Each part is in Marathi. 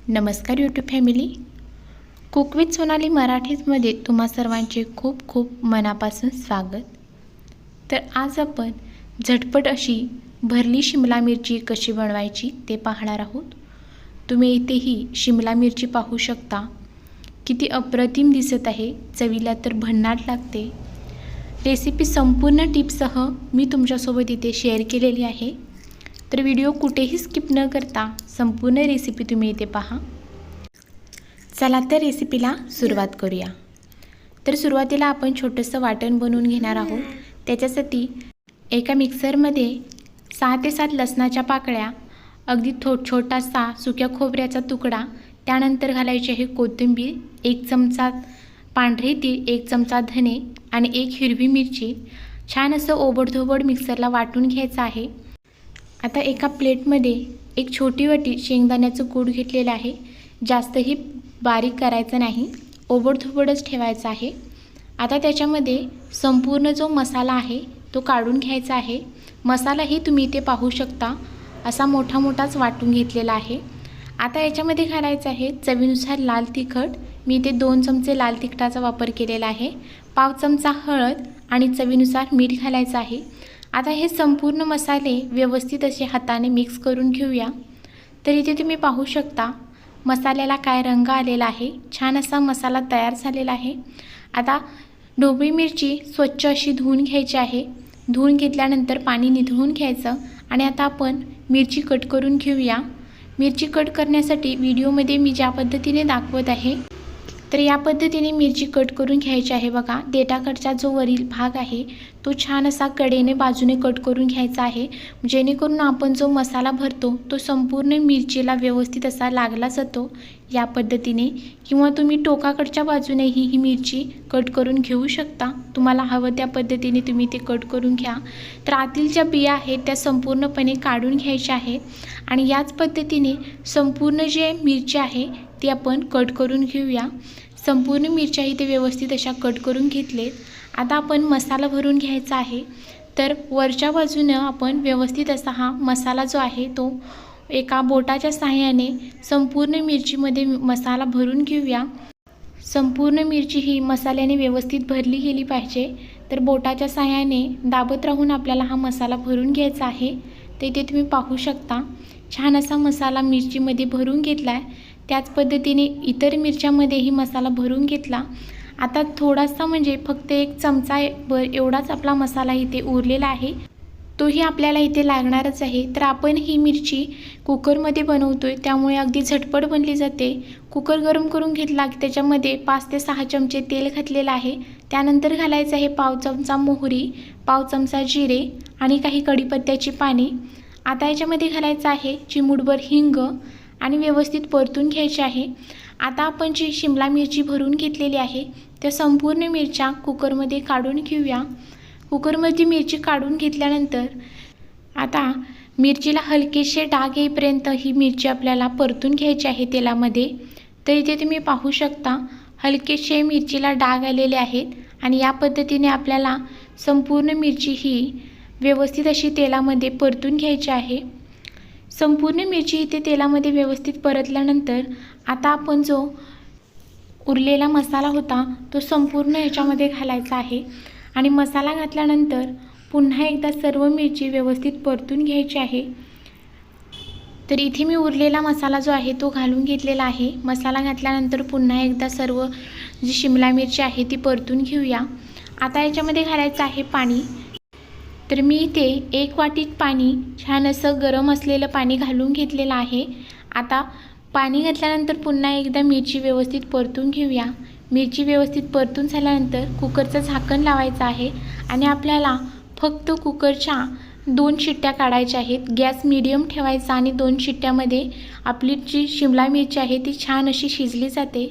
नमस्कार YouTube family. Cook with Sonali मराठीमध्ये तुम्हा सर्वांचे खूप खूप मनापासून स्वागत. तर आज आपण झटपट अशी भरली शिमला मिरची कशी बनवायची ते पाहणार आहोत. तुम्ही इथेही शिमला मिरची पाहू शकता, किती अप्रतिम दिसत आहे. चवीला तर भन्नाट लागते. रेसिपी संपूर्ण टिप्ससह मी तुमच्यासोबत इथे शेअर केलेली आहे. तर व्हिडिओ कुठेही स्किप न करता संपूर्ण रेसिपी तुम्ही इथे पहा. चला तर रेसिपीला सुरुवात करूया. तर सुरुवातीला आपण छोटंसं वाटण बनवून घेणार आहोत. त्याच्यासाठी एका मिक्सरमध्ये 6 ते 7 लसणाच्या पाकळ्या, अगदी छोटासा सुक्या खोबऱ्याचा तुकडा, त्यानंतर घालायची आहे कोथिंबीर, 1 चमचा पांढरे तीळ, 1 चमचा धने आणि 1 हिरवी मिरची. छान असं ओबडधोबड मिक्सरला वाटून घ्यायचं आहे. आता एका प्लेटमध्ये एक छोटी वाटी शेंगदाण्याचं कूट घेतलेलं आहे. जास्तही बारीक करायचं नाही, ओबडधोबडच ठेवायचं आहे. आता त्याच्यामध्ये संपूर्ण जो मसाला आहे तो काढून घ्यायचा आहे. मसालाही तुम्ही इथे पाहू शकता, असा मोठा मोठाच वाटून घेतलेला आहे. आता याच्यामध्ये घालायचं आहे चवीनुसार लाल तिखट. मी इथे 2 चमचे लाल तिखटाचा वापर केलेला आहे. 1/2 चमचा हळद आणि चवीनुसार मीठ घालायचं आहे. आता हे संपूर्ण मसाले व्यवस्थित असे हाताने मिक्स करून घेऊया. तर इथे तुम्ही पाहू शकता मसाल्याला काय रंग आलेला आहे. छान असा मसाला तयार झालेला आहे. आता ढोबळी मिरची स्वच्छ अशी धुवून घ्यायची आहे. धुवून घेतल्यानंतर पाणी निथळून घ्यायचं आणि आता आपण मिरची कट करून घेऊया. मिरची कट करण्यासाठी व्हिडिओमध्ये मी ज्या पद्धतीने दाखवत आहे तर या पद्धतीने मिरची कट करून घ्यायची आहे. बघा, देठाकडचा जो वरील भाग आहे तो छान असा कडेने बाजूने कट करून घ्यायचा आहे, जेणेकरून आपण जो मसाला भरतो तो संपूर्ण मिरचीला व्यवस्थित असा लागला जातो या पद्धतीने. किंवा तुम्ही टोकाकडच्या बाजूनेही ही मिरची कट करून घेऊ शकता. तुम्हाला हवं त्या पद्धतीने तुम्ही ते कट करून घ्या. तर आतील ज्या बिया आहेत त्या संपूर्णपणे काढून घ्यायच्या आहेत आणि याच पद्धतीने संपूर्ण जे मिरची आहे ती आपण कट करून घेऊया. संपूर्ण मिरच्या इथे व्यवस्थित अशा कट करून घेतलेत. आता आपण मसाला भरून घ्यायचा आहे. तर वरच्या बाजूनं आपण व्यवस्थित असा हा मसाला जो आहे तो एका बोटाच्या सहाय्याने संपूर्ण मिरचीमध्ये मसाला भरून घेऊया. संपूर्ण मिरची ही मसाल्याने व्यवस्थित भरली गेली पाहिजे. तर बोटाच्या सहाय्याने दाबत राहून आपल्याला हा मसाला भरून घ्यायचा आहे. ते इथे तुम्ही पाहू शकता छान असा मसाला मिरचीमध्ये भरून घेतला आहे. त्याच पद्धतीने इतर मिरच्यामध्येही मसाला भरून घेतला. आता थोडासा म्हणजे फक्त 1 चमचा एवढाच आपला मसाला इथे उरलेला आहे, तोही आपल्याला इथे लागणारच आहे. तर आपण ही मिरची कुकरमध्ये बनवतोय त्यामुळे अगदी झटपट बनली जाते. कुकर गरम करून घेतला की त्याच्यामध्ये 5 ते 6 चमचे तेल घातलेलं आहे. त्यानंतर घालायचं आहे 1/2 चमचा मोहरी, 1/2 चमचा जिरे आणि काही कढीपत्त्याची पाने. आता याच्यामध्ये घालायचं आहे चिमूटभर हिंग आणि व्यवस्थित परतून घ्यायचे आहे. आता आपण जी शिमला मिरची भरून घेतलेली आहे त्या संपूर्ण मिरच्या कुकरमध्ये काढून घेऊया. कुकरमध्ये मिरची काढून घेतल्यानंतर आता मिरचीला हलकेसे डाग येईपर्यंत ही मिरची आपल्याला परतून घ्यायची आहे तेलामध्ये. तर इथे तुम्ही पाहू शकता हलकेसे मिरचीला डाग आलेले आहेत आणि या पद्धतीने आपल्याला संपूर्ण मिरची ही व्यवस्थित अशी तेलामध्ये परतून घ्यायची आहे. संपूर्ण मिरची इथे तेलामध्ये व्यवस्थित परतल्यानंतर आता आपण जो उरलेला मसाला होता तो संपूर्ण याच्यामध्ये घालायचा आहे आणि मसाला घातल्यानंतर पुन्हा एकदा सर्व मिरची व्यवस्थित परतून घ्यायची आहे. तर इथे मी उरलेला मसाला जो आहे तो घालून घेतलेला आहे. मसाला घातल्यानंतर पुन्हा एकदा सर्व जी शिमला मिरची आहे ती परतून घेऊया. आता याच्यामध्ये घालायचं आहे पाणी. तर मी इथे 1 वाटी पाणी, छान असं गरम असलेलं पाणी घालून घेतलेलं आहे. आता पाणी घातल्यानंतर पुन्हा एकदा मिरची व्यवस्थित परतून घेऊया. मिरची व्यवस्थित परतून झाल्यानंतर कुकरचं झाकण लावायचं आहे आणि आपल्याला फक्त कुकरच्या 2 शिट्ट्या काढायच्या आहेत. गॅस मीडियम ठेवायचा आणि 2 शिट्ट्यामध्ये आपली जी शिमला मिरची आहे ती छान अशी शिजली जाते.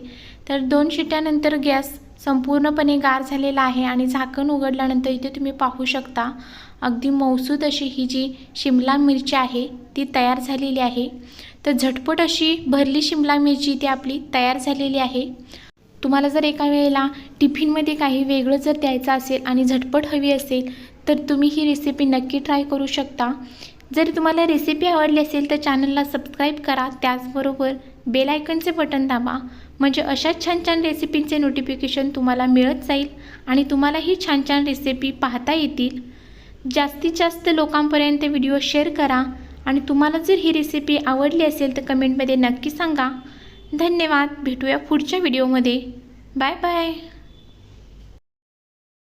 तर 2 शिट्ट्यानंतर गॅस संपूर्णपणे गार झालेला आहे आणि झाकण उघडल्यानंतर इथे तुम्ही पाहू शकता अगदी मऊसूत अशी ही जी शिमला मिरची आहे ती तयार झालेली आहे. तर झटपट अशी भरली शिमला मिरची ती आपली तयार झालेली आहे. तुम्हाला जर एका वेळेला टिफिनमध्ये काही वेगळं जर द्यायचं असेल आणि झटपट हवी असेल तर तुम्ही ही रेसिपी नक्की ट्राय करू शकता. जर तुम्हाला रेसिपी आवडली असेल तर चॅनलला सबस्क्राईब करा, त्याचबरोबर बेल आयकनचे बटन दाबा, म्हणजे अशाच छान छान रेसिपींचे नोटिफिकेशन तुम्हाला मिळत जाईल आणि तुम्हालाही छान छान रेसिपी पाहता येतील। जास्तीत जास्त लोकांपर्यंत व्हिडिओ शेअर करा आणि तुम्हाला जर ही रेसिपी आवडली असेल तर कमेंटमध्ये नक्की सांगा। धन्यवाद, भेटूया पुढच्या व्हिडिओमध्ये। Bye bye.